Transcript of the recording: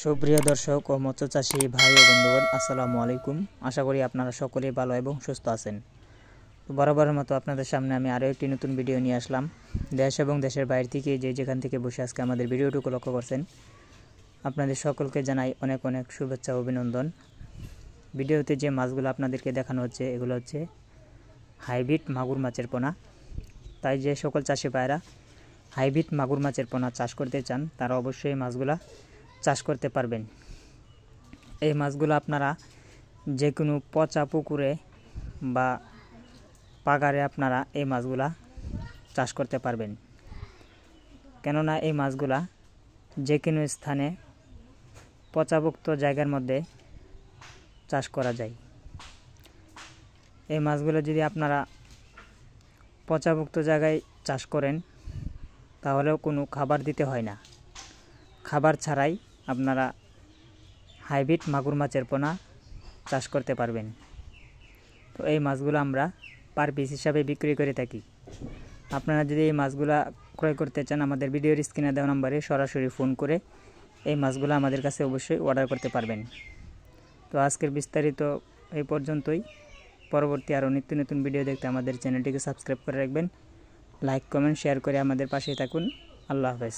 সুপ্রিয় দর্শক ও মৎস্য চাষী ভাই ও বন্ধুগণ, আসসালামু আলাইকুম। আশা করি আপনারা সকলেই ভালো এবং সুস্থ আছেন। তো বরাবরের মতো আপনাদের সামনে আমি আরও একটি নতুন ভিডিও নিয়ে আসলাম। দেশ এবং দেশের বাইরে থেকে যেখান থেকে বসে আজকে আমাদের ভিডিওটুকু লক্ষ্য করছেন, আপনাদের সকলকে জানাই অনেক অনেক শুভেচ্ছা ও অভিনন্দন। ভিডিওতে যে মাছগুলো আপনাদেরকে দেখানো হচ্ছে, এগুলো হচ্ছে হাইব্রিড মাগুর মাছের পোনা। তাই যে সকল চাষি ভাইরা হাইব্রিড মাগুর মাছের পোনা চাষ করতে চান, তারা অবশ্যই মাছগুলা চাষ করতে পারবেন। এই মাছগুলো আপনারা যে কোনো পচা পুকুরে বা পাগারে আপনারা এই মাছগুলা চাষ করতে পারবেন, কেননা এই মাছগুলা যে কোনো স্থানে পচাভুক্ত জায়গার মধ্যে চাষ করা যায়। এই মাছগুলো যদি আপনারা পচাভুক্ত জায়গায় চাষ করেন, তাহলেও কোনো খাবার দিতে হয় না। খাবার ছাড়াই আপনারা হাইব্রিড মাগুর মাছের পোনা চাষ করতে পারবেন। তো এই মাছগুলো আমরা পার পিস হিসাবে বিক্রি করে থাকি। আপনারা যদি এই মাছগুলো ক্রয় করতে চান, আমাদের ভিডিওর স্ক্রিনে দেওয়া নম্বরে সরাসরি ফোন করে এই মাছগুলো আমাদের কাছে অবশ্যই অর্ডার করতে পারবেন। তো আজকের বিস্তারিত এই পর্যন্তই। পরবর্তী আরও নিত্য নতুন ভিডিও দেখতে আমাদের চ্যানেলটিকে সাবস্ক্রাইব করে রাখবেন। লাইক, কমেন্ট, শেয়ার করে আমাদের পাশেই থাকুন। আল্লাহ হাফেজ।